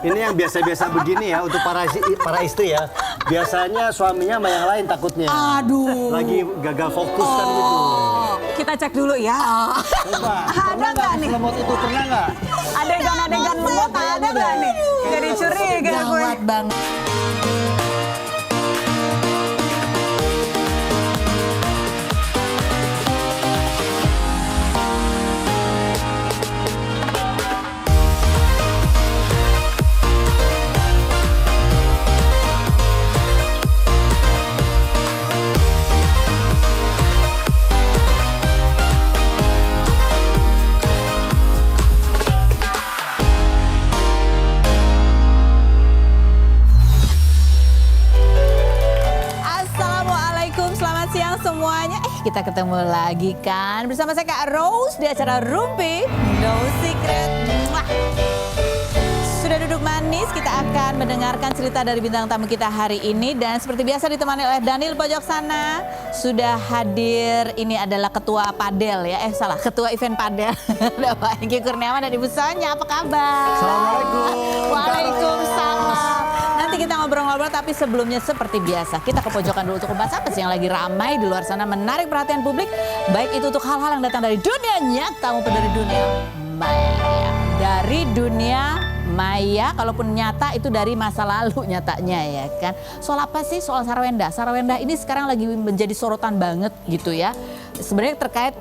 Ini yang biasa-biasa begini ya untuk para istri ya. Biasanya suaminya sama yang lain takutnya. Aduh. Lagi gagal fokus kan gitu. Kita cek dulu ya. Coba. Ada nggak nih? Lemot itu pernah nggak? Adegan-adegan lemot ada nggak nih? Jadi curiga gue. Gawat banget. Semuanya, kita ketemu lagi kan bersama saya Kak Rose di acara Rumpi No Secret. Mwah. Sudah duduk manis, kita akan mendengarkan cerita dari bintang tamu kita hari ini dan seperti biasa ditemani oleh Daniel pojok sana. Sudah hadir, ini adalah ketua Padel ya, ketua event Padel. Bapak Engki Kurniawan dan Ibu Sonya, apa kabar? Assalamualaikum. Waalaikumsalam. Nanti kita ngobrol-ngobrol, tapi sebelumnya seperti biasa kita ke pojokan dulu untuk membahas apa sih yang lagi ramai di luar sana menarik perhatian publik, baik itu untuk hal-hal yang datang dari dunia nyata maupun dari dunia maya. Dari dunia maya, kalaupun nyata itu dari masa lalu nyatanya ya kan. Soal apa sih? Soal Sarawenda. Sarawenda ini sekarang lagi menjadi sorotan banget gitu ya. Sebenarnya terkait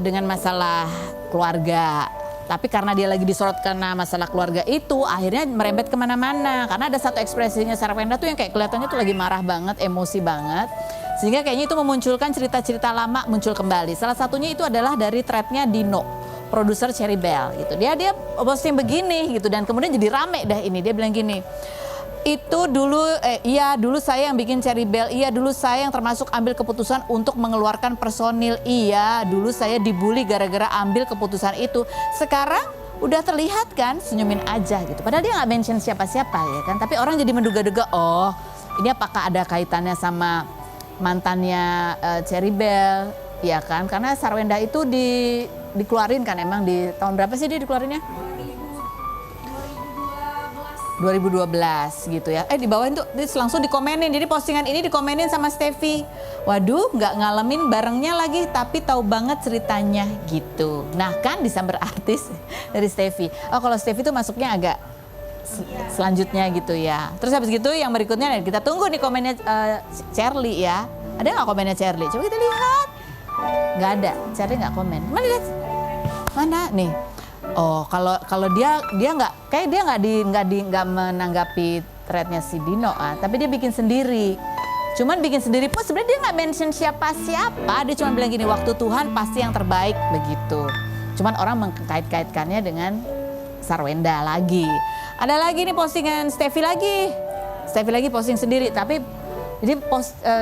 dengan masalah keluarga. Tapi karena dia lagi disorot karena masalah keluarga itu, akhirnya merembet kemana-mana. Karena ada satu ekspresinya Sarawenda tuh yang kayak kelihatannya tuh lagi marah banget, emosi banget. Sehingga kayaknya itu memunculkan cerita-cerita lama muncul kembali. Salah satunya itu adalah dari threadnya Dino, produser Cherry Bell gitu. Dia posting begini gitu dan kemudian jadi rame dah ini. Dia bilang gini, itu dulu dulu saya yang bikin Cherry Bell, iya dulu saya yang termasuk ambil keputusan untuk mengeluarkan personil, iya dulu saya dibully gara-gara ambil keputusan itu. Sekarang udah terlihat kan, senyumin aja gitu. Padahal dia nggak mention siapa-siapa ya kan, tapi orang jadi menduga-duga, oh ini apakah ada kaitannya sama mantannya Cherry Bell ya kan, karena Sarawenda itu dikeluarin kan emang di tahun berapa sih dia dikeluarinnya? 2012 gitu ya. Di bawah itu langsung dikomenin. Jadi postingan ini dikomenin sama Steffi. Waduh, nggak ngalamin barengnya lagi, tapi tahu banget ceritanya gitu. Nah kan disamber artis dari Steffi. Oh kalau Steffi itu masuknya agak selanjutnya gitu ya. Terus habis gitu yang berikutnya kita tunggu nih komennya Charlie ya. Ada nggak komennya Charlie? Coba kita lihat. Nggak ada. Charlie nggak komen. Mana lihat? Mana nih? Oh, kalau dia nggak menanggapi threadnya si Dino, tapi dia bikin sendiri. Cuman bikin sendiri pun sebenarnya dia nggak mention siapa-siapa. Dia cuma bilang gini, waktu Tuhan pasti yang terbaik begitu. Cuman orang mengkait-kaitkannya dengan Sarawenda lagi. Ada lagi nih postingan Steffi lagi posting sendiri. Tapi jadi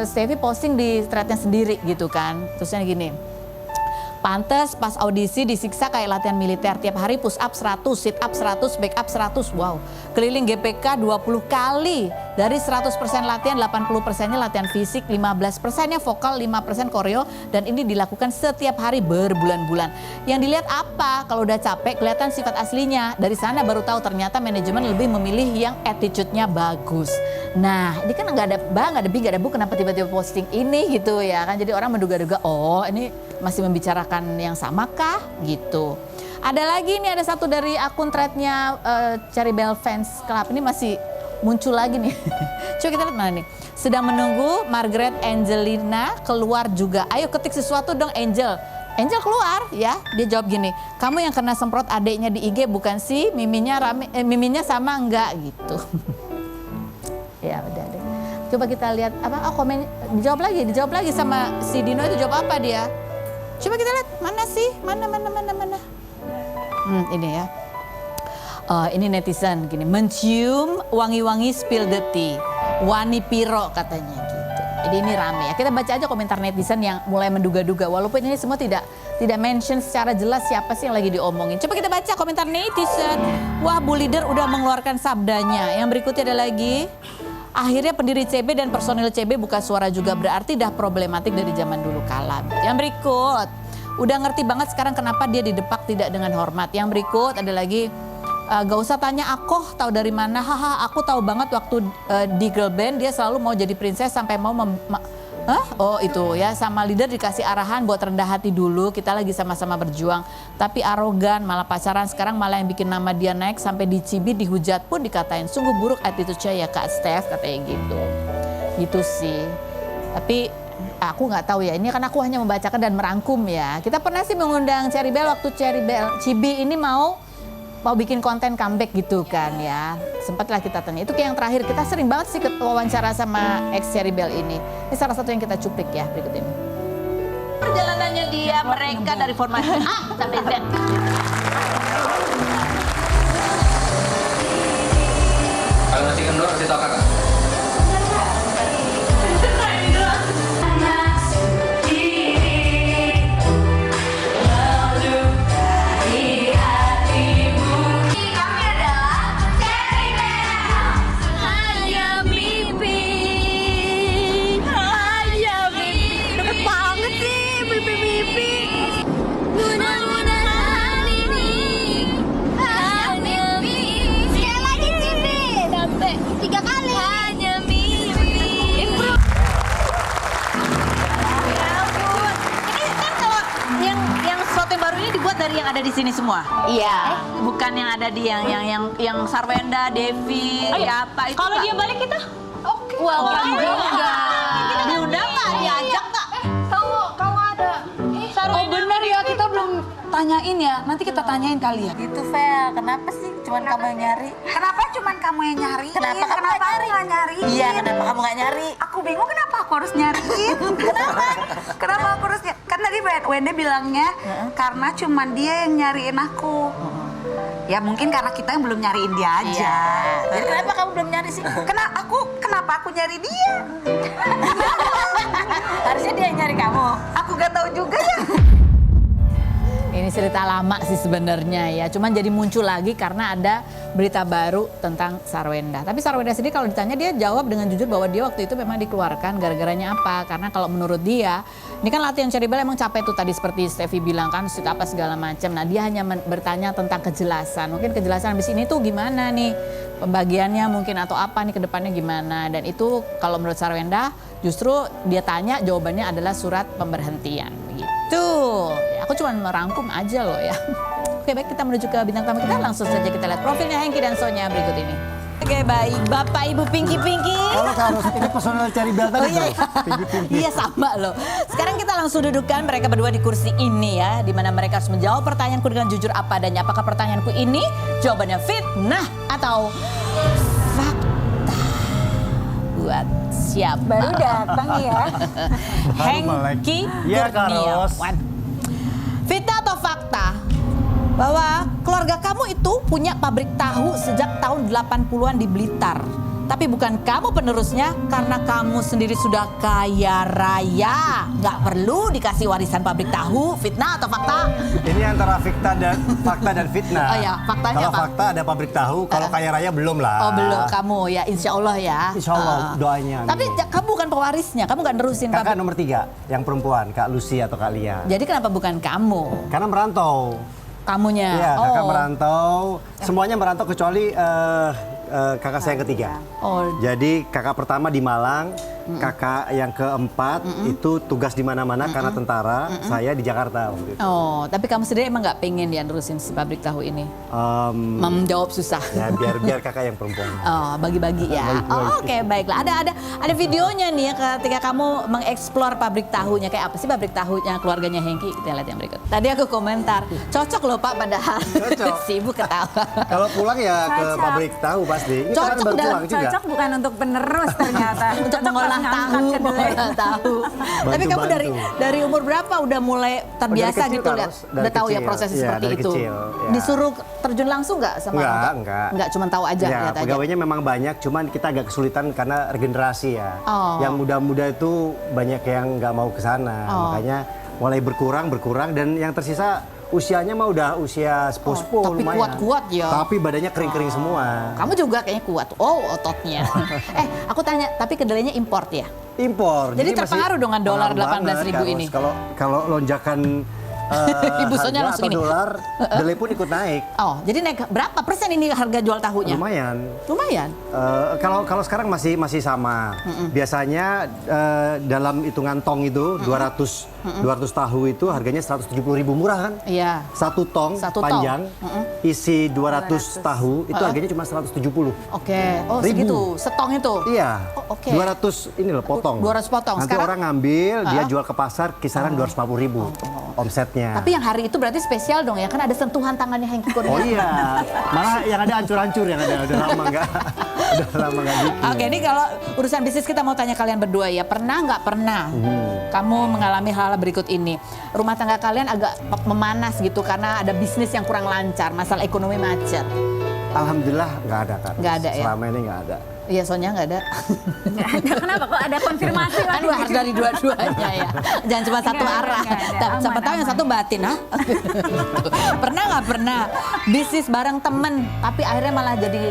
Steffi posting di threadnya sendiri gitu kan. Terusnya gini. Pantes pas audisi disiksa kayak latihan militer. Tiap hari push up 100, sit up 100, back up 100. Wow. Keliling GPK 20 kali. Dari 100% latihan, 80%-nya latihan fisik, 15%-nya vokal, 5% koreo. Dan ini dilakukan setiap hari berbulan-bulan. Yang dilihat apa? Kalau udah capek, kelihatan sifat aslinya. Dari sana baru tahu ternyata manajemen lebih memilih yang attitude-nya bagus. Nah, ini kan nggak ada bang, nggak ada bi, nggak ada bu, kenapa tiba-tiba posting ini gitu ya kan. Jadi orang menduga-duga, oh ini masih membicarakan yang sama kah gitu. Ada lagi nih, ada satu dari akun threadnya Cherry Bell Fans Club. Ini masih muncul lagi nih. Coba kita lihat mana nih. Sedang menunggu Margaret Angelina keluar juga. Ayo ketik sesuatu dong Angel. Angel keluar ya. Dia jawab gini, kamu yang kena semprot adeknya di IG bukan sih? Miminya sama enggak gitu. Ya udah deh. Coba kita lihat apa? Oh komen dijawab lagi sama si Dino itu, jawab apa dia? Coba kita lihat mana sih? Mana. Ini ya. Ini netizen gini, mencium wangi-wangi spill the tea. Wani piro katanya gitu. Jadi ini rame ya. Kita baca aja komentar netizen yang mulai menduga-duga. Walaupun ini semua tidak mention secara jelas siapa sih yang lagi diomongin. Coba kita baca komentar netizen. Wah, Bu Leader udah mengeluarkan sabdanya. Yang berikutnya ada lagi. Akhirnya pendiri CB dan personil CB buka suara juga, berarti dah problematik dari zaman dulu kala. Yang berikut, udah ngerti banget sekarang kenapa dia didepak tidak dengan hormat. Yang berikut ada lagi, Gak usah tanya aku tahu dari mana, haha aku tahu banget waktu di girl band dia selalu mau jadi princess sampai mau oh itu ya, sama leader dikasih arahan buat rendah hati dulu, kita lagi sama-sama berjuang. Tapi arogan, malah pacaran, sekarang malah yang bikin nama dia naik sampai dicibir, dihujat pun dikatain. Sungguh buruk attitude-nya ya Kak Steph, katanya gitu. Gitu sih. Tapi aku nggak tahu ya, ini kan aku hanya membacakan dan merangkum ya. Kita pernah sih mengundang Cherry Bell waktu Cibi ini mau bikin konten comeback gitu kan ya. Sempatlah kita tanya, itu kayak yang terakhir, kita sering banget sih wawancara sama ex Cherry Bell ini. Ini salah satu yang kita cuplik ya berikut ini. Perjalanannya dia, mereka dari formasi A sampai Z. Kalau masih kendor, kasih tau kakak. Dari yang ada di sini semua. Iya. Bukan yang ada di yang Sarwenda, Devi, apa itu. Kalau dia balik kita? Oke. Welcome juga. Kita Diundang nggak? Diajak nggak? Kalau ada. Oh bener ya, kita belum tanyain ya. Nanti kita tanyain kali ya. Gitu Vel, kenapa sih cuman kamu yang nyari? Kenapa cuman kamu yang nyari? Kenapa kamu nggak nyari? Iya, kenapa kamu nggak nyari? Aku bingung kenapa aku harus nyariin. Kenapa aku harus nyari? Kan tadi Wende bilangnya karena cuman dia yang nyariin aku. Ya mungkin karena kita yang belum nyariin dia aja. Jadi kenapa kamu belum nyari sih? Kenapa aku nyari dia? Harusnya dia yang nyari kamu. Aku gak tahu juga ya. Ini cerita lama sih sebenarnya ya, cuman jadi muncul lagi karena ada berita baru tentang Sarwenda. Tapi Sarwenda sendiri kalau ditanya dia jawab dengan jujur bahwa dia waktu itu memang dikeluarkan gara-garanya apa? Karena kalau menurut dia, ini kan latihan Cherry Bell emang capek tuh tadi seperti Steffi bilang kan, apa segala macam. Nah dia hanya bertanya tentang kejelasan, mungkin kejelasan habis ini tuh gimana nih pembagiannya mungkin atau apa nih kedepannya gimana. Dan itu kalau menurut Sarwenda justru dia tanya jawabannya adalah surat pemberhentian. Tuh, aku cuma merangkum aja loh ya. Oke baik, kita menuju ke bintang tamu kita, langsung saja kita lihat profilnya Hengki dan Sonya berikut ini. Oke baik, Bapak Ibu Pinky. Kalau harus ini personal Cherry Bell tadi. Oh iya, iya sama loh. Sekarang kita langsung dudukkan mereka berdua di kursi ini ya, di mana mereka harus menjawab pertanyaanku dengan jujur apa adanya. Apakah pertanyaanku ini jawabannya fitnah atau fakta? Buat siapa? Baru datang ya. Hengki Iya, Kak Ros. Kurniawan. Fitnah atau fakta bahwa keluarga kamu itu punya pabrik tahu sejak tahun 80-an di Blitar. Tapi bukan kamu penerusnya karena kamu sendiri sudah kaya raya. Nggak perlu dikasih warisan pabrik tahu. Fitnah atau fakta? Ini antara fakta dan fitnah. Oh ya, faktanya kalau apa? fakta ada pabrik tahu, kalau kaya raya belum lah. Oh belum, kamu ya insya Allah ya. Insya Allah, doanya. Tapi amin. kamu bukan pewarisnya, kamu nggak nerusin Kakak pabrik. nomor 3, yang perempuan, Kak Lucy atau Kak Lia. Jadi kenapa bukan kamu? Karena merantau. Kamunya? Iya, kakak Oh. merantau. Semuanya merantau kecuali kakak saya yang ketiga. Oh. Jadi kakak pertama di Malang, kakak yang keempat itu tugas di mana-mana karena tentara. Saya di Jakarta waktu itu. Oh, tapi kamu sendiri emang nggak pengen dia nerusin si pabrik tahu ini? Menjawab susah. Ya biar kakak yang perempuan. Oh, bagi-bagi ya. Bagi-bagi. Oh, oke, baiklah. Ada videonya nih ya ketika kamu mengeksplor pabrik tahunya. Kayak apa sih pabrik tahunya keluarganya Hengki? Kita lihat yang berikut. Tadi aku komentar, cocok loh Pak padahal. Cocok. Sibuk ketawa. Kalau pulang ya ke pabrik tahu pasti. Ini kan baru pulang juga. Cocok bukan untuk penerus ternyata. Untuk mengolah tahu, mengolah tahu. Tapi kamu Bantu. dari umur berapa udah mulai terbiasa kecil, gitu Kak lihat? Ros. Dari Udah tahu ya kecil. prosesnya Iya, seperti dari itu. kecil, ya. Disuruh terjun langsung nggak sama orang tua? Enggak. Cuma tahu aja, Ya, lihat aja. pegawainya memang banyak, cuman kita agak kesulitan karena regenerasi ya. Oh. Yang muda-muda itu banyak yang nggak mau ke sana, Oh. makanya mulai berkurang dan yang tersisa usianya mah udah usia sepuh-sepuh tapi lumayan. kuat-kuat ya. Tapi badannya kering-kering semua. Kamu juga kayaknya kuat. Oh, ototnya. Aku tanya, tapi kedelainya import ya? Impor. Jadi masih terpengaruh dengan dolar pengaruh banget, 18.000 Kak Ros. ini. Kalau lonjakan Ibu Sonya harga langsung atau ini. dolar, delay pun ikut naik. Oh, jadi naik berapa persen ini harga jual tahunya? Lumayan. Lumayan. Kalau sekarang masih sama. Biasanya dalam hitungan tong itu 200 tahu itu harganya 170.000 murah kan? Iya. Satu tong Satu tong. panjang isi 200 tahu itu harganya cuma 170. Oke. Oh, Ribu. segitu. Setong itu. Iya. Oh, oke. 200 ini loh potong. 200 potong. Nanti Sekarang- orang ngambil, dia jual ke pasar kisaran 250.000 omsetnya. Tapi yang hari itu berarti spesial dong ya, kan ada sentuhan tangannya Hengki Kurnia. Oh iya, malah yang ada hancur-hancur yang ada udah lama nggak bikin. Oke, ini kalau urusan bisnis kita mau tanya kalian berdua ya, pernah nggak pernah kamu mengalami hal berikut ini? Rumah tangga kalian agak memanas gitu karena ada bisnis yang kurang lancar, masalah ekonomi macet. Alhamdulillah nggak ada kan. Nggak ada ya? Selama ini nggak ada. Iya, Sonya nggak ada. Nggak ada, kenapa kok ada konfirmasi Kan lagi? harus dari dua-duanya ya. Jangan cuma satu Nggak ada, arah. nggak ada. Siapa Aman, tahu yang aman. satu batin, ha? Pernah nggak pernah bisnis bareng temen, tapi akhirnya malah jadi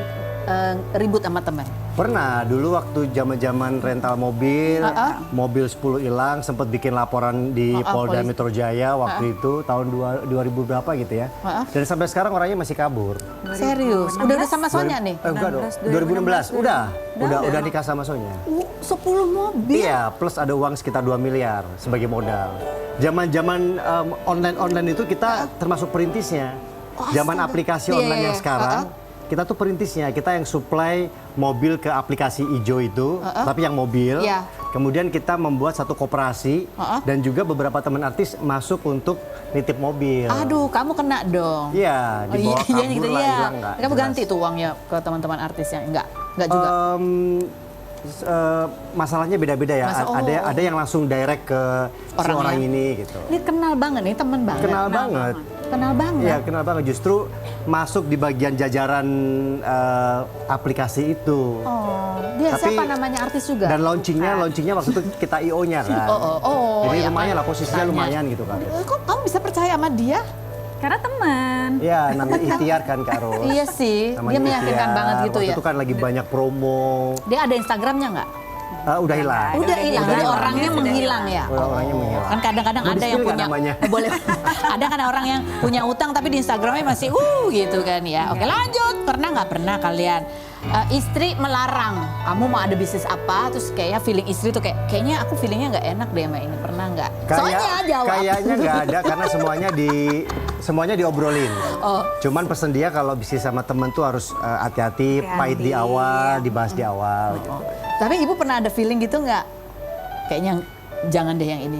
ribut sama temen? Pernah dulu waktu zaman-zaman rental mobil, mobil 10 hilang, sempat bikin laporan di Polda polisi. Metro Jaya waktu itu tahun 2000 berapa gitu ya. Dan sampai sekarang orangnya masih kabur. Serius? Udah sama Sonya nih? Enggak dong. 2016 udah nikah sama Sonya. 10 mobil? Iya, plus ada uang sekitar 2 miliar sebagai modal. Zaman-zaman online itu kita termasuk perintisnya. Zaman aplikasi Iya, online iya, yang iya. sekarang, kita tuh perintisnya. Kita yang supply mobil ke aplikasi ijo itu, tapi yang mobil. Iya. Kemudian kita membuat satu koperasi dan juga beberapa teman artis masuk untuk nitip mobil. Aduh, kamu kena dong. Iya, dibawa kabur gitu lah, ya. hilang nggak Kamu jelas. ganti tuh uangnya ke teman-teman artisnya? Enggak juga. Masalahnya beda-beda ya. Ada yang langsung direct ke si Orangnya. orang ini gitu. Ini kenal banget nih, temen banget. Kenal banget. Kenal banget. Iya, kenal banget. Justru masuk di bagian jajaran aplikasi itu. Oh, dia Tapi- siapa namanya artis juga? Dan launchingnya waktu itu kita IO-nya kan. Jadi ya lumayan kan. lah, posisinya Tanya. lumayan gitu kan. Kok kamu bisa percaya sama dia? Karena teman. Iya, namanya ikhtiar kan Kak Ros. Iya sih, Namanya dia meyakinkan ikhtiar. banget gitu Waktu ya. itu kan lagi banyak promo. Dia ada Instagramnya nggak? Udah hilang. Udah hilang, jadi hilang. orangnya menghilang ya. Orangnya menghilang. Kan kadang-kadang Mau ada yang di-spill nggak punya, namanya? boleh. Ada kan orang yang punya utang tapi di Instagramnya masih gitu kan ya. Oke, lanjut. Pernah nggak pernah kalian istri melarang kamu mau ada bisnis apa, terus kayaknya feeling istri tuh kayaknya aku feelingnya nggak enak deh sama ini, pernah nggak? Soalnya jawab. Kayaknya nggak ada karena semuanya diobrolin. Oh. Cuman pesen dia kalau bisnis sama temen tuh harus hati-hati, pahit di awal, dibahas di awal gitu. Tapi ibu pernah ada feeling gitu nggak? Kayaknya jangan deh yang ini.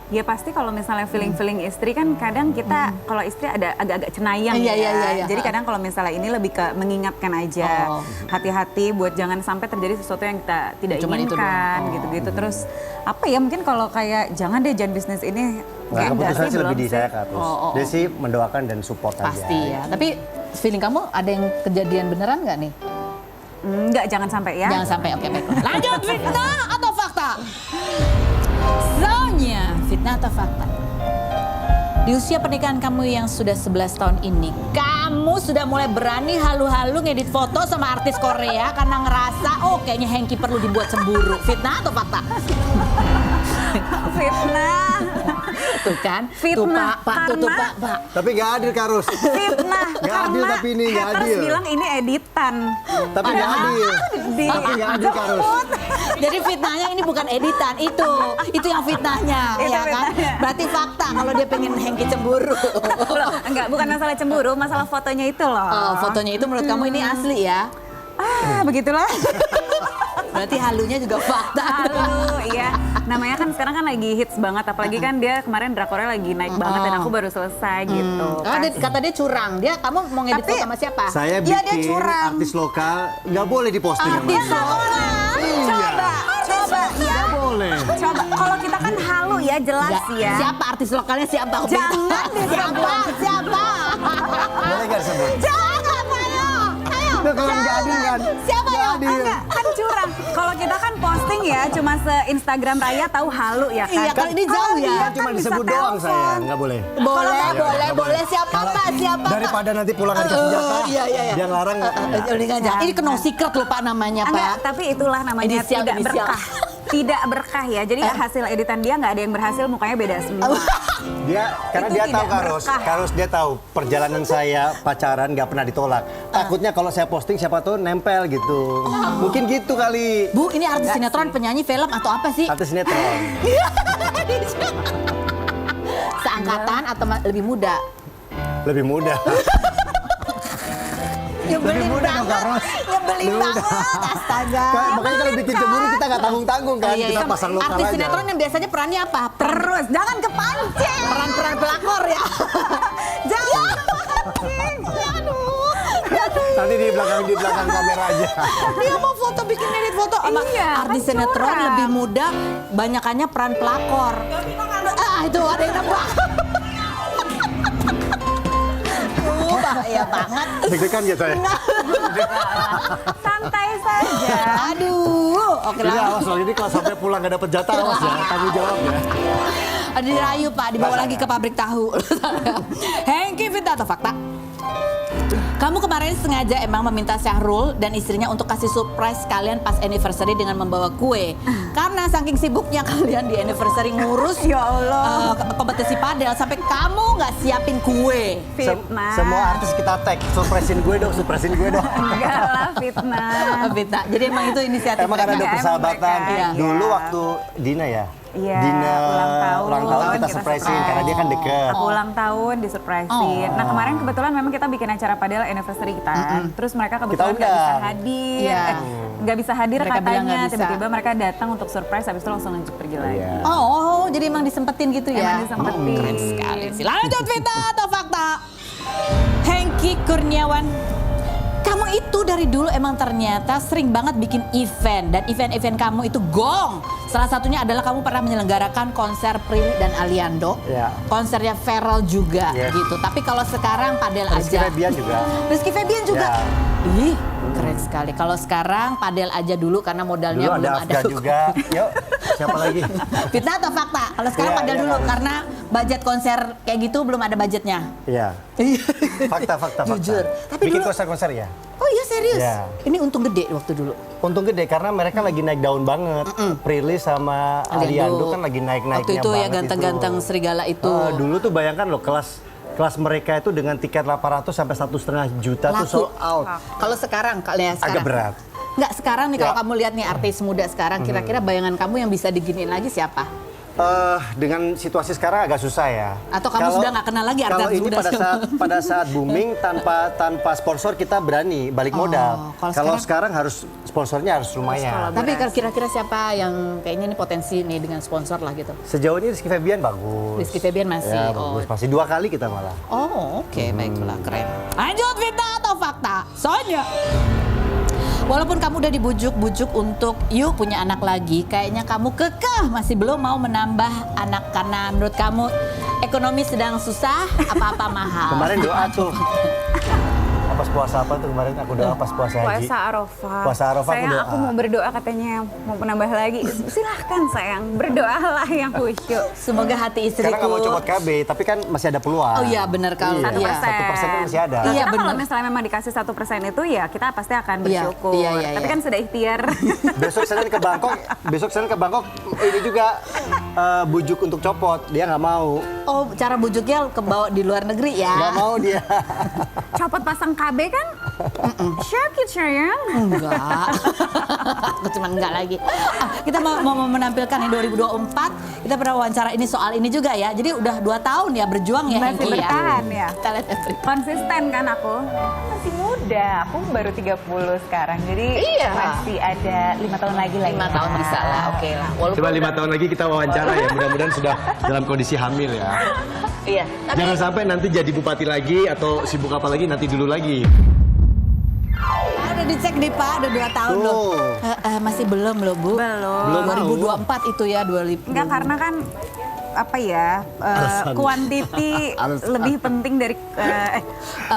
Ya pasti kalau misalnya feeling istri kan kadang kita kalau istri ada agak-agak cenayang Iya, ya. iya. Jadi kadang kalau misalnya ini lebih ke mengingatkan aja. Hati-hati buat jangan sampai terjadi sesuatu yang kita tidak Cuman itu inginkan doang. gitu-gitu. Terus apa ya mungkin kalau kayak jangan deh jangan bisnis ini. Nah, Kayak enggak keputusan sih lebih belum di sih. saya Kak Ros. Dia sih mendoakan dan support Pasti aja. ya. Tapi feeling kamu ada yang kejadian beneran nggak nih? Enggak, jangan sampai ya. Jangan sampai, oke baiklah. Lanjut, fitnah atau fakta? Soalnya, fitnah atau fakta? Di usia pernikahan kamu yang sudah 11 tahun ini, kamu sudah mulai berani halu-halu ngedit foto sama artis Korea karena ngerasa, oh kayaknya Hengki perlu dibuat cemburu. Fitnah atau fakta? Fitnah. Tuh kan? Fitnah, Tuh karena- Pak. Tapi nggak adil Kak Ros. Fitnah. Nggak adil Karena tapi ini nggak haters adil. bilang ini editan. Tapi nggak adil. Tapi nggak adil Kak Ros. Jadi fitnahnya ini bukan editan, itu yang fitnahnya, Itu ya kan? fitnahnya. Berarti fakta kalau dia pengen Hengki cemburu. Loh, enggak, bukan masalah cemburu, masalah fotonya itu loh. Oh, fotonya itu menurut kamu ini asli ya? Begitulah. Berarti halunya juga fakta. Halo, iya. Namanya kan sekarang kan lagi hits banget, apalagi kan dia kemarin drakornya lagi naik banget dan aku baru selesai gitu. Kata dia curang. Kamu mau ngedit Tapi- foto sama siapa? Saya Iya, dia bikin curang. artis lokal nggak boleh diposting sama Artis dia. lokal. Coba ya. Nggak boleh. Coba kalau kita kan halu ya, jelas ya. Siapa artis lokalnya siapa? Aku pengen tahu. Jangan disebut. Siapa? Boleh nggak disebut? Jangan, ayo. Nah, kalau nggak adil kan? Siapa Nggak ya? adil. Enggak, kan curang. Kalau kita kan posting ya cuma se-Instagram Raya tahu halu ya kan. Iya, kalau ini jauh ya. Kan cuma bisa disebut doang telepon. saya, nggak boleh. Boleh. Siapa Pak? Siapa Pak? Daripada nanti pulang nggak dikasih jatah, Iya. dia ngelarang. Ini no secret loh Pak namanya Enggak, Pak. tapi itulah namanya Inisial, tidak inisial. berkah. tidak berkah ya. Jadi hasil editan dia nggak ada yang berhasil, mukanya beda semua. Karena Itu dia tahu tidak Karos, berkah. dia tahu perjalanan saya pacaran nggak pernah ditolak. Takutnya kalau saya posting siapa tahu nempel gitu. Mungkin gitu kali. Bu, ini artis sinetron, penyanyi film atau apa sih? Artis sinetron. Seangkatan atau lebih muda? Lebih mudah. Nyebelin muda dong, banget. Karos. Nyebelin banget, astaga. Makanya kalau bikin cemburu kita nggak tanggung-tanggung kan. Iya, Kita iya. pasang lokal Artis aja. sinetron yang biasanya perannya apa? Terus jangan kepancing. Peran-peran pelakor ya. Jangan kepancing. Aduh. Nanti di belakang kamera aja. Dia mau foto, bikin edit foto sama Iya, artis kan sinetron curang. lebih muda, banyakannya peran pelakor. Itu ada yang nebak. Bahaya banget. Deg-degan ya saya. Santai saja. Aduh, oke Jadi lah. awas loh, ini kalau sampai pulang nggak dapet jatah awas ya. Tanggung jawab ya. Ada dirayu Pak, dibawa Masa lagi ya? ke pabrik tahu. Hengki, fitnah atau fakta? Kamu kemarin sengaja emang meminta Syahrul dan istrinya untuk kasih surprise kalian pas anniversary dengan membawa kue. Karena saking sibuknya kalian di anniversary ngurus Ya Allah. kompetisi padel sampai kamu nggak siapin kue. Fitnah. Semua artis kita tag, surprisein gue dong. Enggak lah, fitnah. Fitnah. Jadi emang itu inisiatif Emang karena ada Emang persahabatan. mereka, iya. Dulu waktu Dina ya. Iya, Dina ulang tahun kita surprisein karena dia kan deket. Aku ulang tahun disurprisein. Nah kemarin kebetulan memang kita bikin acara padel anniversary kita. Terus mereka kebetulan nggak bisa undang. hadir. Iya. Nggak bisa hadir Mereka bilang katanya. nggak bisa. Tiba-tiba mereka datang untuk surprise, habis itu langsung lanjut pergi lagi. Iya. Oh, jadi emang disempetin gitu ya? Emang disempetin. Keren sekali sih. Lanjut fitnah atau fakta? Hengki Kurniawan. Kamu itu dari dulu emang ternyata sering banget bikin event. Dan event-event kamu itu gong. Salah satunya adalah kamu pernah menyelenggarakan konser Prilly dan Aliando. Iya. Konsernya Feral juga Yes. gitu. Tapi kalau sekarang padel Rizky aja. Febian juga. Rizky Febian juga. Ya. Ih, keren sekali. Kalau sekarang padel aja dulu karena modalnya Dulu belum ada Afgan juga. Yuk, siapa lagi? Fitnah atau fakta? Kalau sekarang Iya, padel iya, dulu harus. karena budget konser kayak gitu belum ada budgetnya. Iya. Fakta. Jujur. Tapi Bikin dulu- konser-konser ya. Oh iya serius? Iya. Ini untung gede waktu dulu. Untung gede karena mereka lagi naik daun banget. Prilly sama Aliando kan lagi naik-naiknya Waktu itu ya banget ganteng-ganteng itu. serigala itu. Dulu tuh bayangkan loh kelas mereka itu dengan tiket 800 sampai 1,5 juta tuh Laku. sold out. Kalau sekarang, kalian sekarang. Agak berat. Nggak sekarang nih kalau Ya. kamu lihat nih artis muda sekarang, kira-kira bayangan kamu yang bisa diginiin lagi siapa? Dengan situasi sekarang agak susah ya. Atau kamu sudah nggak kenal lagi artis Kalau ini muda pada saat booming tanpa sponsor kita berani balik modal. kalau Kalau sekarang harus sponsornya harus lumayan. Tapi kira-kira siapa yang kayaknya ini potensi nih dengan sponsor lah gitu? Sejauh ini Rizky Febian bagus. Rizky Febian masih, Ya, oh. bagus. Masih 2 kali kita malah. Oh, oke, baiklah, keren. Lanjut fitnah atau fakta? Soalnya walaupun kamu udah dibujuk-bujuk untuk yuk punya anak lagi, kayaknya kamu kekeh masih belum mau menambah anak karena menurut kamu ekonomi sedang susah, apa-apa mahal. Kemarin doa tuh. Pas puasa apa tuh kemarin aku doa pas puasa haji. Puasa Arafah. Puasa Arafah aku sayang, doa. aku mau berdoa katanya mau menambah lagi. Silahkan sayang, berdoalah yang khusyuk. Semoga hati istriku. Sekarang nggak mau copot KB, tapi kan masih ada peluang. Oh iya benar kalau Iya, iya. 1% kan masih ada. Nah, Iya, kita kalau bener. misalnya memang dikasih 1% itu ya kita pasti akan Iya, bersyukur. iya, Tapi iya. kan sudah ikhtiar. Besok Senin ke Bangkok ini juga bujuk untuk copot, dia nggak mau. Oh, cara bujuknya kebawa di luar negeri ya? Nggak mau dia. Copot pasang KB kan? Syakit sayang. Enggak. Aku cuman enggak lagi. Kita mau menampilkan yang 2024. Kita pernah wawancara ini soal ini juga ya. Jadi udah 2 tahun ya berjuang ya Masih Hengki bertahan ya. Kita lihat Efri. Konsisten kan aku? Masih muda, aku baru 30 sekarang. Jadi Iya. masih ada 5 tahun lagi lah. 5 tahun bisa lah, oke lah. Walaupun Coba 5 tahun lagi kita wawancara ya, mudah-mudahan sudah dalam kondisi hamil ya. iya. Tapi Jangan sampai nanti jadi bupati lagi atau sibuk apa lagi, nanti dulu lagi. udah dicek nih Pak, udah 2 tahun Tuh. loh. Masih belum loh Bu. Belum. 2024 itu ya 2000. Enggak, karena kan apa ya, quantity Alasan. lebih penting dari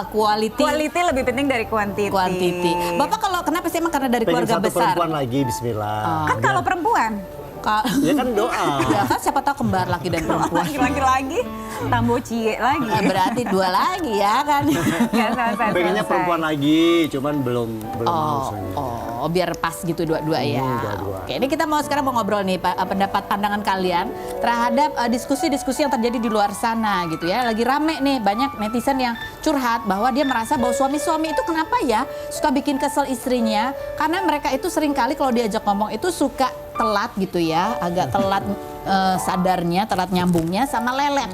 Quality. quality lebih penting dari quantity. Quantity. Bapak kalau kenapa sih emang karena dari Pengen keluarga satu besar? perempuan lagi, bismillah. Kan kalau perempuan, Ya kan doa. Ya kan siapa tahu kembar laki dan perempuan. laki-laki lagi, tambo cie lagi. Berarti 2 lagi ya kan? Nggak selesai. Pengennya perempuan lagi, cuman belum mau Oh, soalnya. oh. Oh, biar pas gitu dua-dua ya. Dua-dua. Oke, ini kita sekarang mau ngobrol nih pendapat pandangan kalian terhadap diskusi-diskusi yang terjadi di luar sana gitu ya. Lagi rame nih banyak netizen yang curhat bahwa dia merasa bahwa suami-suami itu kenapa ya suka bikin kesel istrinya karena mereka itu sering kali kalau diajak ngomong itu suka telat gitu ya, agak telat sadarnya, telat nyambungnya sama lelet.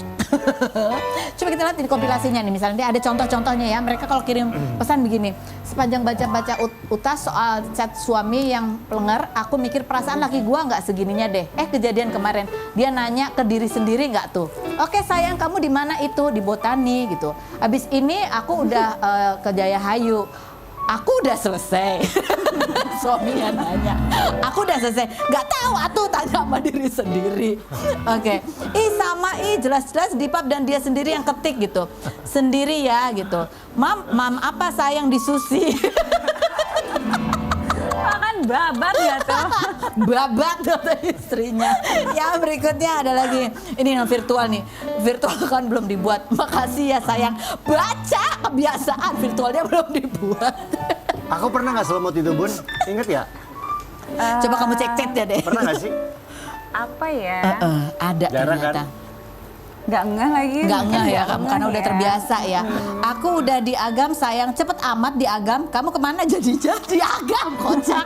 Coba kita lihat di kompilasinya nih, misalnya dia ada contoh-contohnya ya. Mereka kalau kirim pesan begini, sepanjang baca-baca utas soal chat suami yang pelenger, aku mikir perasaan laki gua nggak segininya deh. Kejadian kemarin dia nanya ke diri sendiri nggak tuh? Oke sayang, kamu di mana itu? Di Botani gitu. Habis ini aku udah ke Jaya Hayu. Aku udah selesai. Suaminya nanya, aku udah selesai. Gak tahu atuh, tanya sama diri sendiri. Oke. Sama jelas-jelas Dipap dan dia sendiri yang ketik gitu. Sendiri ya gitu. Mam apa sayang di Susi? Makan babat ya tuh. Babat kata istrinya. Ya berikutnya ada lagi. Ini yang virtual nih. Virtual kan belum dibuat. Makasih ya sayang. Baca kebiasaan virtualnya belum dibuat. Aku pernah nggak selemot itu Bun? Ingat ya? Coba kamu cek ya deh. Pernah nggak sih? Apa ya? Ada Jarang ternyata. kan? Nggak ngeh lagi. Nggak ngeh ya Nggak kamu ngeh karena udah ya. terbiasa ya. Aku udah diagam sayang, cepet amat diagam. Kamu kemana jadinya? Diagam kocak.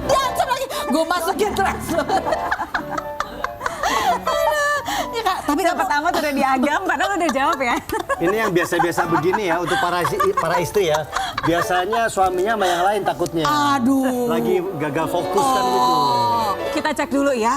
Diancam lagi. Gue masukin transfer. Ya, Kak, tapi Cepet amat udah diagam, padahal udah jawab ya. Ini yang biasa-biasa begini ya untuk para istri ya. Biasanya suaminya sama yang lain takutnya. Aduh. Lagi gagal fokus kan gitu. Kita cek dulu ya.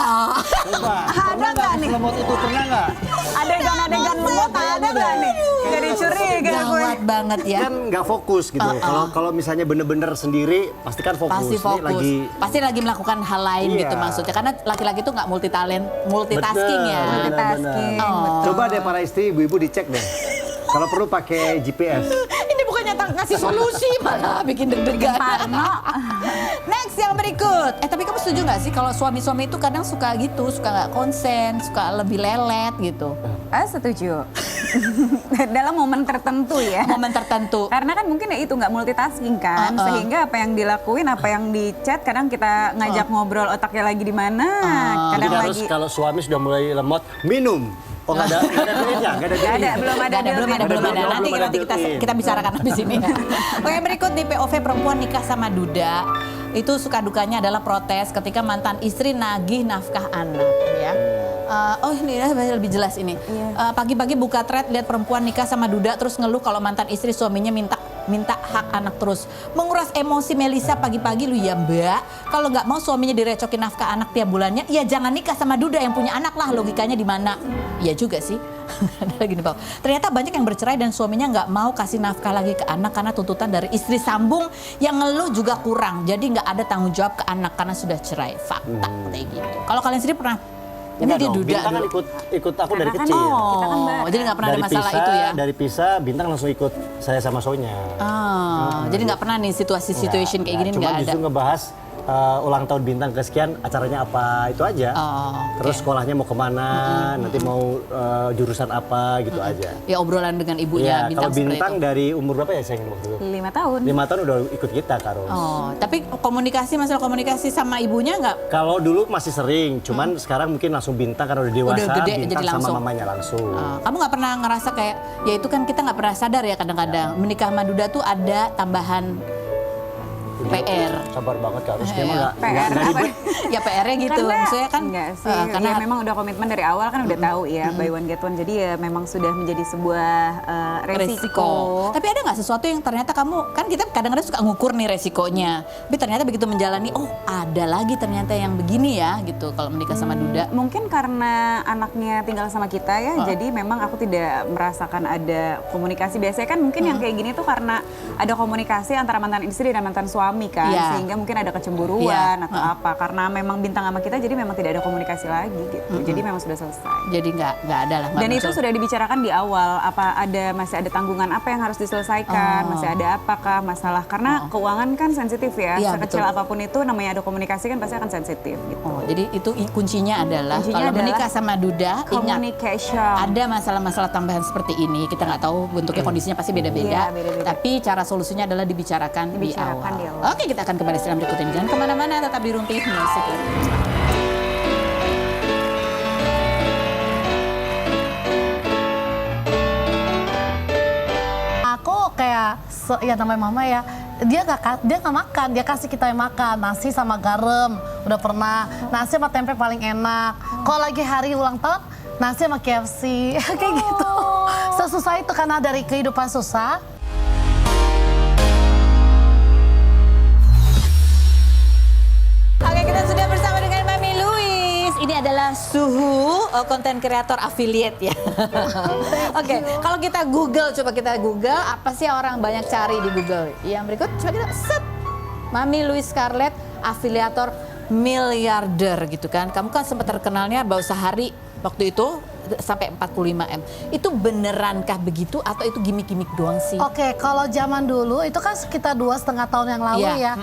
Coba. Ada nggak nih? Selemot itu pernah nggak? Adegan lemot ada nggak nih? Jadi curiga gue. Gawat banget ya. Kan nggak fokus gitu. Kalau misalnya bener-bener sendiri pasti kan fokus. Pasti Ini fokus. Pasti lagi melakukan hal lain Iya. gitu maksudnya. Karena laki-laki tuh nggak multitasking ya. Bener, Multitasking, bener. betul. Coba deh para istri, ibu-ibu dicek deh. Kalau perlu pakai GPS. Ini bukannya ngasih solusi malah bikin deg-degan. Next yang berikut. Tapi kamu setuju nggak sih kalau suami-suami itu kadang suka gitu, suka nggak konsen, suka lebih lelet gitu? Setuju. Dalam momen tertentu ya. Momen tertentu. Karena kan mungkin ya itu nggak multitasking kan, sehingga apa yang dilakuin, apa yang di chat, kadang kita ngajak ngobrol otaknya lagi di mana, Jadi kadang harus lagi. kalau suami sudah mulai lemot, minum. Oh nggak ada duitnya, nggak ada Nggak duitnya. ada, belum ada. belum ada. Belum ada Nanti built-in. kita bicarakan habis ini. Oke, berikut di POV perempuan nikah sama duda. Itu suka dukanya adalah protes ketika mantan istri nagih nafkah anak ya. Ini ya lebih jelas ini. Pagi-pagi buka thread lihat perempuan nikah sama duda terus ngeluh kalau mantan istri suaminya minta hak anak terus. Menguras emosi Melisa pagi-pagi lu ya mbak. Kalau nggak mau suaminya direcokin nafkah anak tiap bulannya, ya jangan nikah sama duda yang punya anak lah. Logikanya di mana? Iya juga sih. Ada lagi nih Pak. Ternyata banyak yang bercerai dan suaminya nggak mau kasih nafkah lagi ke anak karena tuntutan dari istri sambung yang ngeluh juga kurang. Jadi nggak ada tanggung jawab ke anak karena sudah cerai. Fakta kayak gitu. Kalau kalian sendiri pernah? Ini Enggak dia dong, duda Bintang kan dulu. ikut aku dari Karena kan kecil. kita kan Jadi nggak pernah ada masalah itu ya? Dari pisah, Bintang langsung ikut saya sama Sonya. Jadi nggak pernah nih situation kayak gini Cuma nggak ada. justru ngebahas ulang tahun Bintang kesekian, acaranya apa, itu aja. Terus sekolahnya mau kemana, nanti mau jurusan apa, gitu aja. Ya obrolan dengan ibunya Iya, Bintang kalau seperti Bintang itu. dari umur berapa ya sayang waktu itu? 5 tahun. 5 tahun udah ikut kita, Karo. Tapi masalah komunikasi sama ibunya nggak? Kalau dulu masih sering, cuman sekarang mungkin langsung Bintang karena udah dewasa, Udah gede, Bintang jadi sama langsung. mamanya langsung. Kamu nggak pernah ngerasa kayak, ya itu kan kita nggak pernah sadar ya kadang-kadang menikah sama duda tuh ada tambahan PR. Sabar banget Kak, harusnya mah Iya. nggak ribet. Ya PR-nya gitu, maksudnya kan enggak sih, karena ya memang udah komitmen dari awal kan udah tahu ya buy one get one, jadi ya memang sudah menjadi sebuah resiko. Tapi ada nggak sesuatu yang ternyata kamu, kan kita kadang-kadang suka ngukur nih resikonya, tapi ternyata begitu menjalani, oh ada lagi ternyata yang begini ya gitu kalau menikah sama duda. Mungkin karena anaknya tinggal sama kita ya, jadi memang aku tidak merasakan ada komunikasi. Biasanya kan mungkin yang kayak gini tuh karena ada komunikasi antara mantan istri dan mantan suami kan, Iya. sehingga mungkin ada kecemburuan atau apa. Karena memang Bintang sama kita, jadi memang tidak ada komunikasi lagi gitu. Jadi memang sudah selesai. Jadi nggak ada lah. nggak Dan itu muncul. sudah dibicarakan di awal, masih ada tanggungan apa yang harus diselesaikan, masih ada apakah masalah, karena keuangan kan sensitif ya, Iya, sekecil betul. apapun itu namanya ada komunikasi kan pasti akan sensitif gitu. Jadi itu kuncinya adalah Kuncinya kalau adalah menikah sama duda, ingat Communication. ada masalah-masalah tambahan seperti ini. Kita nggak tahu bentuknya, kondisinya pasti beda-beda. Iya, beda-beda. Tapi cara solusinya adalah dibicarakan di Dibicarakan awal. di awal. Oke, kita akan kembali setelah berikut ini. Jangan kemana-mana, tetap di Rumpi Music. Aku kayak ya namanya mama ya, dia nggak makan, dia kasih kita yang makan nasi sama garam, udah pernah nasi sama tempe paling enak. Kalau lagi hari ulang tahun nasi sama KFC kayak gitu. Sesusah itu karena dari kehidupan susah. Oke, kita sudah bersama dengan Mami Louise. Ini adalah Suhu, konten kreator affiliate ya. Oke, kalau kita coba kita Google, apa sih yang orang banyak cari di Google? Yang berikut, coba kita set. Mami Louise Scarlett, afiliator miliarder gitu kan. Kamu kan sempat terkenalnya bahwa sehari waktu itu sampai 45M. Itu benerankah begitu atau itu gimmick-gimmick doang sih? Oke, kalau zaman dulu itu kan sekitar 2,5 tahun yang lalu Iya, ya.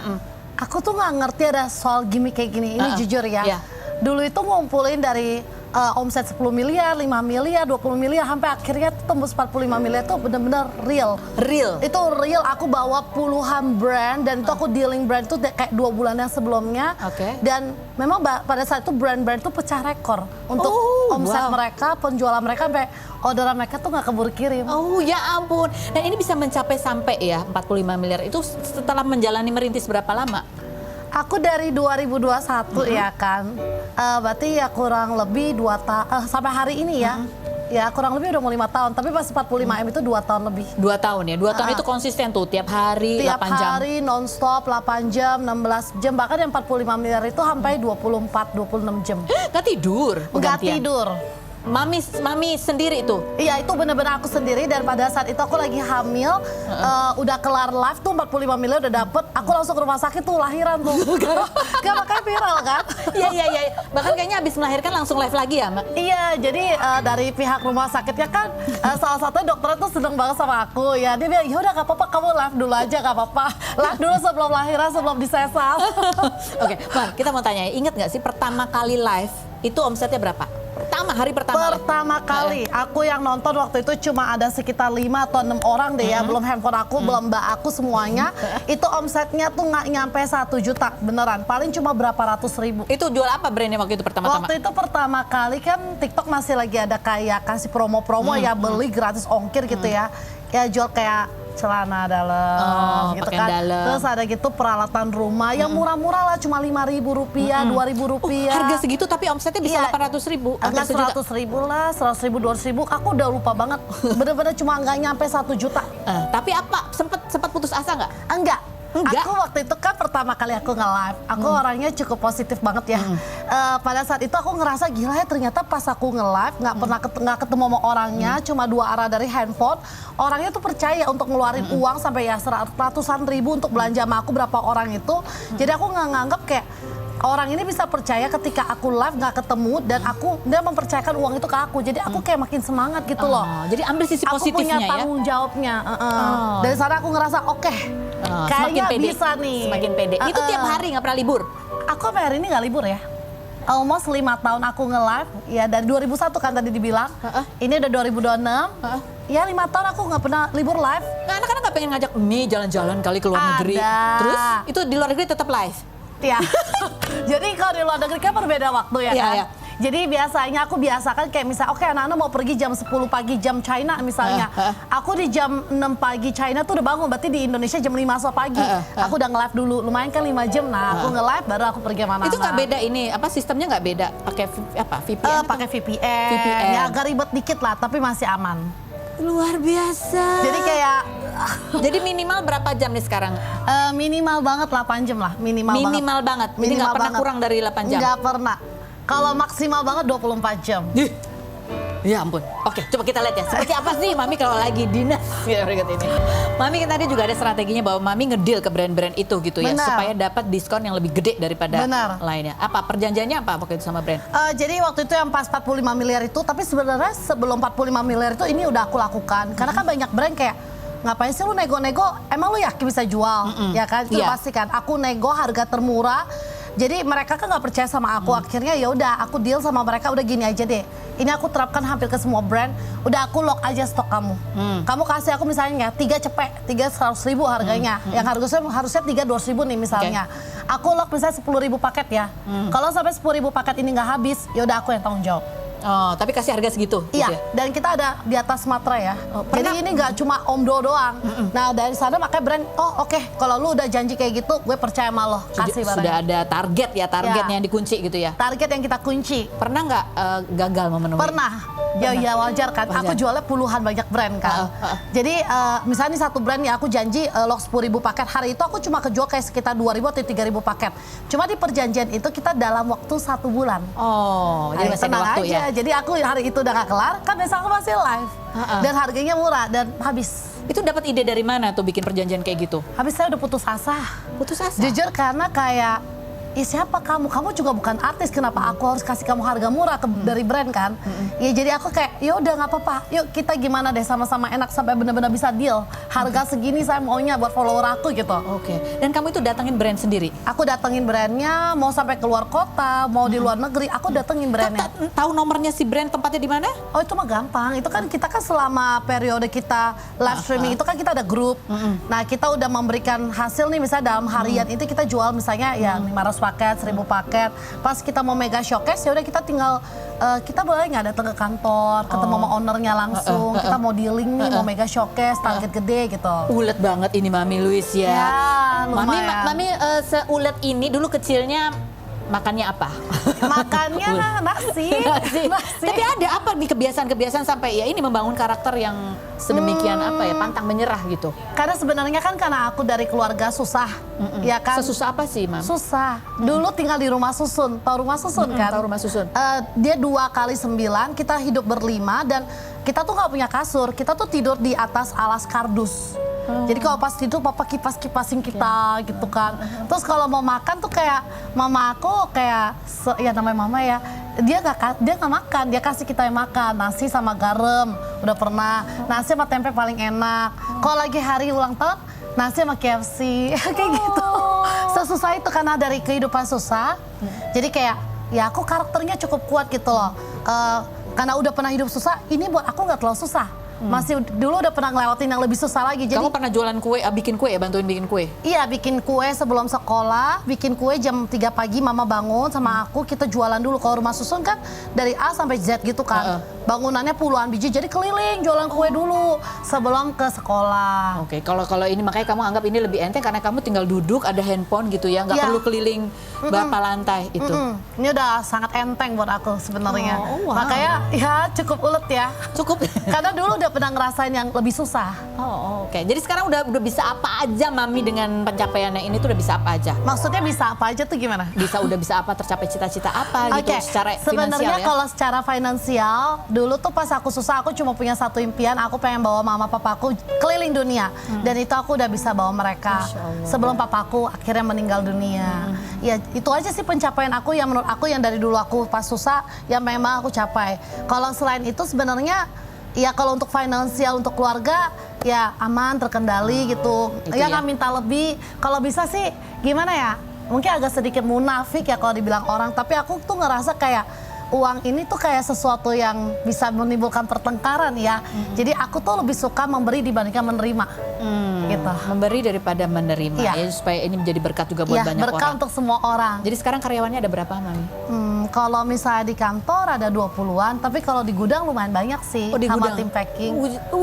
Aku tuh nggak ngerti ada soal gimmick kayak gini. Ini jujur ya. Iya. Dulu itu ngumpulin dari omset 10 miliar, 5 miliar, 20 miliar, sampai akhirnya tuh tembus 45 miliar tuh bener-bener real. Real? Itu real, aku bawa puluhan brand dan itu aku dealing brand tuh kayak 2 bulan yang sebelumnya. Oke. Dan memang pada saat itu brand-brand tuh pecah rekor untuk omset mereka, penjualan mereka, sampai orderan mereka tuh nggak keburu kirim. Oh ya ampun. Dan ini bisa mencapai sampai ya 45 miliar itu setelah menjalani merintis berapa lama? Aku dari 2021 ya kan, berarti ya kurang lebih 2 tahun, sampai hari ini ya, ya kurang lebih udah mau 5 tahun, tapi pas 45M itu 2 tahun lebih. 2 tahun ya, 2 tahun itu konsisten tuh tiap hari Tiap 8 jam. hari non-stop 8 jam, 16 jam, bahkan yang 45 miliar itu sampai 24-26 jam. Nggak tidur? Nggak gantian? tidur. Mami sendiri tuh? Iya, itu bener-bener aku sendiri, dan pada saat itu aku lagi hamil, udah kelar live tuh 45 miliar udah dapet, aku langsung ke rumah sakit tuh lahiran tuh. Gak makanya viral kan? Iya. Bahkan kayaknya abis melahirkan langsung live lagi ya, Mak? Iya, jadi dari pihak rumah sakitnya kan salah satu dokternya tuh seneng banget sama aku ya. Dia bilang, ya udah gak apa-apa, kamu live dulu aja, gak apa-apa. Live dulu sebelum lahiran, sebelum disesal. Oke, Mar, kita mau tanya, inget nggak sih pertama kali live itu omsetnya berapa? Hari pertama. Pertama kali, aku yang nonton waktu itu cuma ada sekitar 5 atau 6 orang deh ya. Belum handphone aku, belum mbak aku semuanya. Itu omsetnya tuh nggak nyampe 1 juta, beneran. Paling cuma berapa ratus ribu. Itu jual apa brandnya waktu itu pertama-tama? Waktu itu pertama kali kan TikTok masih lagi ada kayak kasih promo-promo ya, beli gratis ongkir gitu ya. Ya jual kayak celana dalam gitu pakaian kan. dalam. Terus ada gitu peralatan rumah yang murah-murah lah, cuma 5.000 rupiah, 2.000 rupiah. Harga segitu tapi omsetnya bisa Iya. 800.000. Enggak 100.000 lah, 100.000, 200.000. Aku udah lupa banget. Bener-bener cuma nggak nyampe 1 juta. Tapi apa? Sempat putus asa nggak? Enggak. Enggak? Aku waktu itu kan pertama kali aku nge-live, aku orangnya cukup positif banget ya. Pada saat itu aku ngerasa gila ya, ternyata pas aku nge-live nggak ketemu sama orangnya, cuma 2 arah dari handphone. Orangnya tuh percaya untuk ngeluarin uang sampai ya ratusan ribu untuk belanja sama aku, berapa orang itu. Jadi aku nggak nganggep kayak orang ini bisa percaya ketika aku live nggak ketemu, dan dia mempercayakan uang itu ke aku. Jadi aku kayak makin semangat gitu loh. Jadi ambil sisi Aku positifnya punya ya. tanggung jawabnya. Dari sana aku ngerasa oke, Semakin kayaknya pede. bisa nih. Semakin pede. Itu tiap hari nggak pernah libur? Aku sampai hari ini nggak libur ya. Almost 5 tahun aku nge-live, ya dari 2001 kan tadi dibilang. Ini udah 2026. Ya 5 tahun aku nggak pernah libur live. Nah, anak-anak nggak pengen ngajak Mie jalan-jalan kali ke luar negeri. Ada. Terus itu di luar negeri tetap live? Ya. Jadi kalau di luar negeri kan berbeda waktu ya Iya, kan. iya. Jadi biasanya aku biasakan kayak misal, oke anak-anak mau pergi jam 10 pagi jam China misalnya. Aku di jam 6 pagi China tuh udah bangun, berarti di Indonesia jam 5 sore pagi. Aku udah nge-live dulu, lumayan kan 5 jam. Nah aku nge-live baru aku pergi sama anak-anak. Itu nggak beda ini, sistemnya nggak beda? Pakai VPN? Pakai VPN. Ya agak ribet dikit lah, tapi masih aman. Luar biasa. Jadi kayak Jadi minimal berapa jam nih sekarang? minimal banget 8 jam lah, minimal banget. Jadi nggak pernah kurang dari 8 jam? Nggak pernah. Kalau maksimal banget 24 jam. Ya ampun. Oke, coba kita lihat ya. Seperti apa sih Mami kalau lagi dinas? Ya, berikut ini. Mami kan tadi juga ada strateginya bahwa Mami ngedeal ke brand-brand itu gitu ya. Benar. Supaya dapat diskon yang lebih gede daripada lainnya. Apa perjanjiannya apa waktu itu sama brand? Jadi waktu itu yang pas 45 miliar itu, tapi sebenarnya sebelum 45 miliar itu ini udah aku lakukan. Karena kan banyak brand kayak, ngapain sih lu nego-nego, emang lu yakin bisa jual? Ya kan, itu pasti kan. Aku nego harga termurah, Jadi mereka kan nggak percaya sama aku. Akhirnya ya udah aku deal sama mereka, udah gini aja deh. Ini aku terapkan hampir ke semua brand. Udah aku lock aja stok kamu. Kamu kasih aku misalnya 3 cepek, 3 100.000 harganya. Yang harusnya 3 200.000 nih misalnya. Aku lock misalnya 10.000 paket ya. Kalau sampai 10.000 paket ini nggak habis, ya udah aku yang tanggung jawab. Oh, tapi kasih harga segitu? Iya, gitu ya? dan kita ada di atas materai ya. Jadi ini nggak cuma Omdo doang. Nah dari sana makanya brand, oh oke, kalau lu udah janji kayak gitu, gue percaya sama lo, kasih barang. Sudah ada target ya, targetnya yang dikunci gitu ya? Target yang kita kunci. Pernah nggak gagal memenuhi? Pernah. Ya wajar kan. Wajar. Aku jualnya puluhan banyak brand kan. Jadi misalnya nih satu brand nih aku janji lock 10.000 paket. Hari itu aku cuma kejual kayak sekitar 2.000 atau 3.000 paket. Cuma di perjanjian itu kita dalam waktu 1 bulan. Oh, jadi masih ada tenang waktu aja. ya? Jadi aku hari itu udah gak kelar, kan besok aku masih live. Dan harganya murah dan habis. Itu dapat ide dari mana tuh bikin perjanjian kayak gitu? Habis saya udah putus asa. Putus asa? Jujur karena kayak, siapa kamu? Kamu juga bukan artis, kenapa aku harus kasih kamu harga murah dari brand kan? Ya jadi aku kayak, ya udah nggak apa-apa. Yuk kita gimana deh sama-sama enak sampai benar-benar bisa deal. Harga segini saya maunya buat follower aku gitu. Oke. Dan kamu itu datengin brand sendiri? Aku datengin brandnya, mau sampai keluar kota, mau di luar negeri, aku datengin brandnya. Tahu nomornya si brand, tempatnya di mana? Oh itu mah gampang, itu kan kita kan selama periode kita live streaming itu kan kita ada grup. Nah kita udah memberikan hasil nih misalnya dalam harian itu kita jual misalnya ya 500 paket, 1.000 paket. Pas kita mau mega showcase ya udah kita tinggal kita boleh nggak datang ke kantor, ketemu sama ownernya langsung. Kita mau dealing nih, mau mega showcase, target gede gitu. Ulet banget ini Mami Louis ya. Ya, lumayan. Mami seulet ini dulu kecilnya makannya apa? Makannya nasi. Nasi. Tapi ada apa nih kebiasaan-kebiasaan sampai ya ini membangun karakter yang sedemikian apa ya, pantang menyerah gitu? Karena sebenarnya kan karena aku dari keluarga susah, ya kan? Sesusah apa sih, Mam? Susah. Dulu tinggal di rumah susun, tahu rumah susun kan? Tahu rumah susun. Dia 2 kali 9, kita hidup berlima dan kita tuh nggak punya kasur, kita tuh tidur di atas alas kardus. Jadi kalau pas tidur papa kipas-kipasin kita gitu kan. Terus kalau mau makan tuh kayak mama aku kayak ya namanya mama ya, dia nggak makan, dia kasih kita yang makan nasi sama garam. Udah pernah nasi sama tempe paling enak. Kalau lagi hari ulang tahun nasi sama KFC kayak gitu. Sesusah itu karena dari kehidupan susah. Jadi kayak ya aku karakternya cukup kuat gitu loh. Karena udah pernah hidup susah, ini buat aku nggak terlalu susah. Masih dulu udah pernah ngelewatin yang lebih susah lagi. Jadi, kamu pernah jualan kue, bikin kue ya, bantuin bikin kue? Iya, bikin kue sebelum sekolah, bikin kue jam 3 pagi mama bangun sama aku, kita jualan dulu. Kalau rumah susun kan dari A sampai Z gitu kan. Bangunannya puluhan biji, jadi keliling jualan kue dulu sebelum ke sekolah. Oke, kalau ini makanya kamu anggap ini lebih enteng karena kamu tinggal duduk, ada handphone gitu ya, nggak Iya. perlu keliling berapa lantai itu. Ini udah sangat enteng buat aku sebenarnya. Oh, wow. Makanya ya cukup ulet ya. Cukup. Karena dulu udah pernah ngerasain yang lebih susah. Oh, oke. Jadi sekarang udah bisa apa aja Mami dengan pencapaiannya ini tuh udah bisa apa aja? Maksudnya bisa apa aja tuh gimana? Udah bisa apa, tercapai cita-cita apa gitu secara finansial sebenarnya ya? kalau secara finansial, dulu tuh pas aku susah aku cuma punya satu impian, aku pengen bawa mama papaku keliling dunia. Dan itu aku udah bisa bawa mereka. Sebelum papaku akhirnya meninggal dunia. Ya itu aja sih pencapaian aku yang menurut aku yang dari dulu aku pas susah yang memang aku capai. Kalau selain itu sebenarnya ya kalau untuk finansial untuk keluarga ya aman, terkendali gitu. Ya nggak minta lebih. Kalau bisa sih gimana ya? Mungkin agak sedikit munafik ya kalau dibilang orang, tapi aku tuh ngerasa kayak uang ini tuh kayak sesuatu yang bisa menimbulkan pertengkaran ya. Jadi aku tuh lebih suka memberi dibandingkan menerima. Gitu. Memberi daripada menerima Iya. ya, supaya ini menjadi berkat juga buat Iya, banyak berkah orang. untuk semua orang. Jadi sekarang karyawannya ada berapa Mami? Kalau misalnya di kantor ada 20-an, tapi kalau di gudang lumayan banyak sih Di sama gudang? tim packing.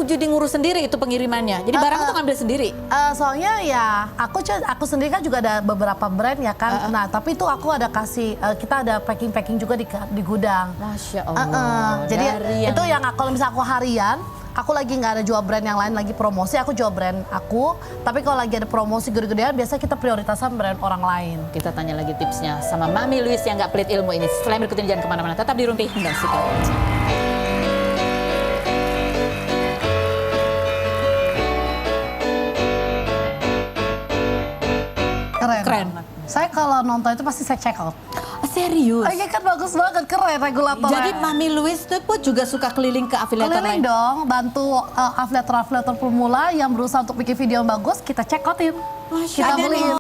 Jadi ngurus sendiri itu pengirimannya. Jadi barang itu ngambil sendiri. Soalnya ya aku sendiri kan juga ada beberapa brand ya kan. Nah tapi itu aku ada kasih kita ada packing juga di gudang. Masya Allah. Jadi Dari itu yang kalau misalnya aku harian, aku lagi nggak ada jual brand yang lain lagi promosi, aku jual brand aku. Tapi kalau lagi ada promosi gede-gedean, biasanya kita prioritaskan brand orang lain. Kita tanya lagi tipsnya sama Mami Louis yang nggak pelit ilmu ini. Setelah berikut ini jangan kemana-mana, tetap di Rumpi dan Suka. Keren. Saya kalau nonton itu pasti saya check out. Serius? Oh iya kan bagus banget, keren regulatornya. Jadi Mami Louis itu pun juga suka keliling ke afiliator keliling lain? dong, bantu afiliator pemula yang berusaha untuk bikin video yang bagus, kita check outin. Masya Kita Allah. beliin.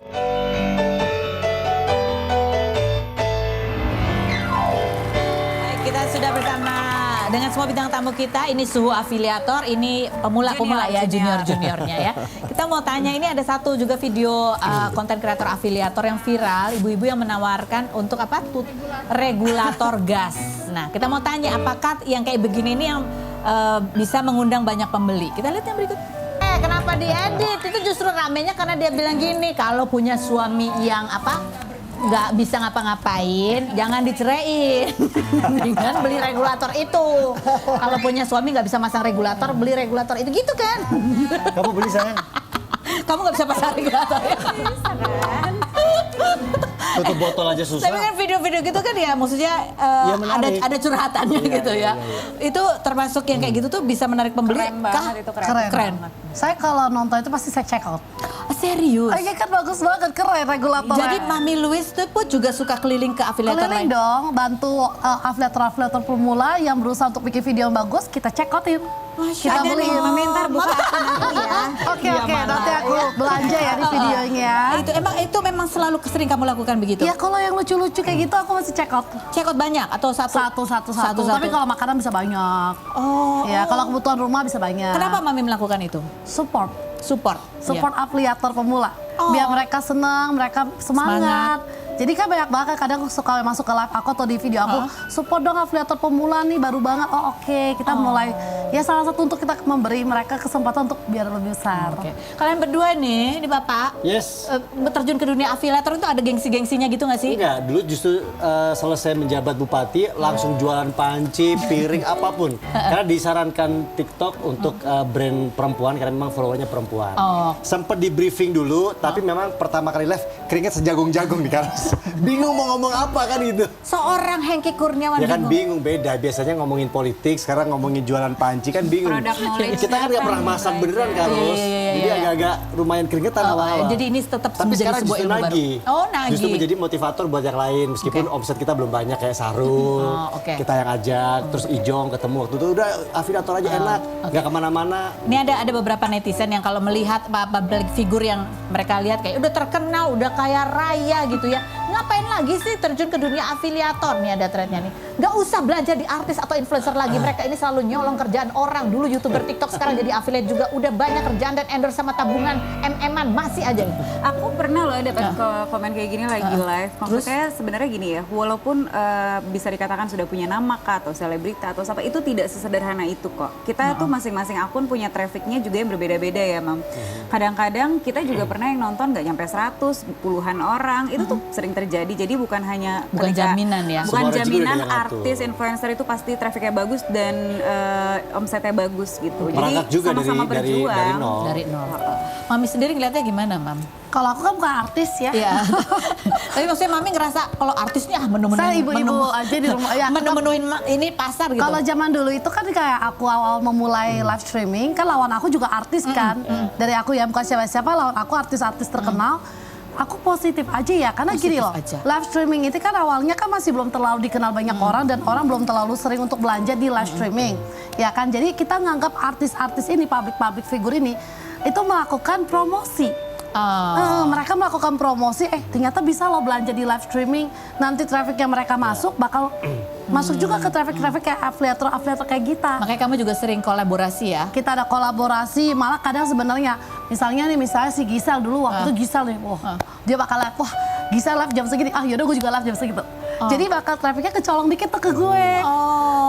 dengan semua bintang tamu kita. Ini suhu afiliator, ini pemula-pemula ya, junior-juniornya ya. Kita mau tanya, ini ada satu juga video konten kreator afiliator yang viral, ibu-ibu yang menawarkan untuk apa? Regulator gas. Nah, kita mau tanya apakah yang kayak begini ini yang bisa mengundang banyak pembeli. Kita lihat yang berikut. Kenapa diedit? Itu justru ramenya karena dia bilang gini, kalau punya suami yang apa? Nggak bisa ngapa-ngapain, jangan diceraiin. Mendingan beli regulator itu. Kalau punya suami nggak bisa masang regulator, beli regulator itu gitu kan? Kamu beli sayang? Kamu nggak bisa pasang regulator ya? Bisa kan? Tutup botol aja susah. Tapi kan video-video gitu kan ya, maksudnya ada curhatannya gitu ya. Itu termasuk yang kayak gitu tuh bisa menarik pembeli. Keren banget itu, Keren. Saya kalau nonton itu pasti saya check out. Serius? Oh, iya kan bagus banget, keren regulatornya. Jadi Mami Louise tuh pun juga suka keliling ke afiliator keliling lain? dong, bantu afiliator-afiliator pemula yang berusaha untuk bikin video yang bagus, kita check outin. Kita beliin. Mami ntar buka akun aku ya. Oke, nanti aku belanja ya di videonya. Itu memang selalu sering kamu lakukan begitu? Ya kalau yang lucu-lucu kayak gitu aku masih check out. Check out banyak atau satu? Satu. Tapi kalau makanan bisa banyak. Ya, kalau kebutuhan rumah bisa banyak. Kenapa Mami melakukan itu? Support Support. afiliator pemula. Biar mereka senang, mereka semangat. Jadi kan banyak banget kadang suka masuk ke live aku atau di video aku, support dong afiliator pemula nih baru banget. Oh oke, kita mulai. Ya salah satu untuk kita memberi mereka kesempatan untuk biar lebih besar. Oke. Kalian berdua nih, ini Bapak, Yes. terjun ke dunia afiliator itu ada gengsi-gengsinya gitu nggak sih? Enggak, dulu justru selesai menjabat bupati langsung jualan panci, piring, apapun. Karena disarankan TikTok untuk brand perempuan karena memang followernya perempuan. Sempet di briefing dulu, tapi memang pertama kali live keringet sejagung-jagung di karas. Bingung mau ngomong apa kan gitu. Seorang Hengki Kurniawan Ya kan bingung, beda. Biasanya ngomongin politik, sekarang ngomongin jualan panci kan bingung. Product knowledge Kita kan nggak pernah masak beneran kan, Ros. Jadi agak-agak lumayan keringetan awal-awal. Jadi ini tetap Tapi menjadi sekarang sebuah justru ilmu baru. nagih. Oh, nagih. Justru menjadi motivator buat yang lain. Meskipun omset kita belum banyak kayak Sarul. Kita yang ajak, terus Ijong ketemu waktu itu udah afiliator aja enak, nggak kemana-mana. Ini ada beberapa netizen yang kalau melihat public figure yang mereka lihat kayak udah terkenal, udah kaya raya gitu ya. Ngapain lagi sih terjun ke dunia afiliator? Nih ada threadnya nih. Nggak usah belanja di artis atau influencer lagi. Mereka ini selalu nyolong kerjaan orang. Dulu YouTuber TikTok, sekarang jadi affiliate juga. Udah banyak kerjaan dan endorse sama tabungan MM-an masih aja nih. Aku pernah loh dapat komen kayak gini lagi live. Maksudnya sebenarnya gini ya, walaupun bisa dikatakan sudah punya nama kah atau selebrita atau apa, itu tidak sesederhana itu kok. Kita tuh masing-masing akun punya trafficnya juga yang berbeda-beda ya, Mam. Kadang-kadang kita juga pernah yang nonton nggak nyampe 100, puluhan orang. Itu tuh sering terjadi. Jadi bukan hanya Jaminan ya. Bukan Semua rezeki jaminan udah diatur. artis influencer itu pasti trafficnya bagus dan omsetnya bagus gitu. Berangkat Jadi juga sama-sama dari berjuang. nol. Dari nol. Mami sendiri ngeliatnya gimana, Mam? Kalau aku kan bukan artis ya. Iya. Tapi maksudnya Mami ngerasa kalau artisnya menu-menuin. Saya ibu-ibu aja di rumah. Ya, menu-menuin ini pasar gitu. Kalau zaman dulu itu kan kayak aku awal memulai live streaming, kan lawan aku juga artis kan. Dari aku ya bukan siapa-siapa, lawan aku artis-artis terkenal. Aku positif aja ya, karena gini loh, live streaming itu kan awalnya kan masih belum terlalu dikenal banyak orang dan orang belum terlalu sering untuk belanja di live streaming. Ya kan, jadi kita nganggap artis-artis ini, public figure ini, itu melakukan promosi. Mereka melakukan promosi, ternyata bisa loh belanja di live streaming, nanti traffic yang mereka masuk bakal masuk juga ke traffic kayak afiliator kayak kita. Makanya kamu juga sering kolaborasi ya? Kita ada kolaborasi, malah kadang sebenarnya misalnya si Gisel dulu waktu itu Gisel nih, dia bakal live, Gisel live jam segini, yaudah gue juga live jam segitu. Jadi bakal trafficnya kecolong dikit tuh ke gue.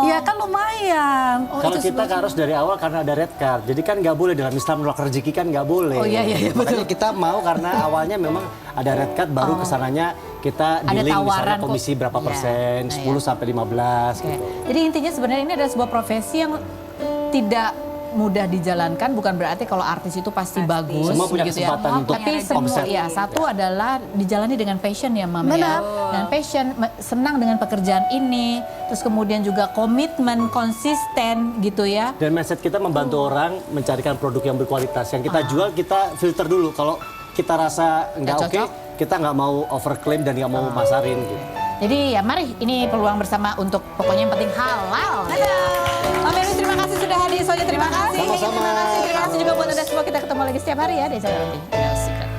Ya kan lumayan. Kalau kita harus dari awal karena ada red card, jadi kan nggak boleh dalam Islam nolak rezeki kan nggak boleh. Iya, Makanya kita mau karena awalnya memang ada red card, baru kesananya kita dealing misalnya komisi berapa persen, 10 sampai 15 gitu. Jadi intinya sebenarnya ini adalah sebuah profesi yang tidak mudah dijalankan, bukan berarti kalau artis itu pasti bagus. Semua punya gitu kesempatan ya. untuk Tapi semua omset. ya, satu adalah dijalani dengan passion ya, Mam ya. Dan passion, senang dengan pekerjaan ini, terus kemudian juga komitmen, konsisten gitu ya. Dan mindset kita membantu orang mencarikan produk yang berkualitas. Yang kita jual kita filter dulu. Kalau kita rasa nggak oke, kita nggak mau overclaim dan nggak mau masarin gitu. Jadi ya mari, ini peluang bersama untuk pokoknya yang penting halal. Mbak Mary, terima kasih sudah hadir. Soalnya terima kasih. Sama-sama. Terima kasih juga buat Anda semua. Kita ketemu lagi setiap hari ya di channel ini. No Secret.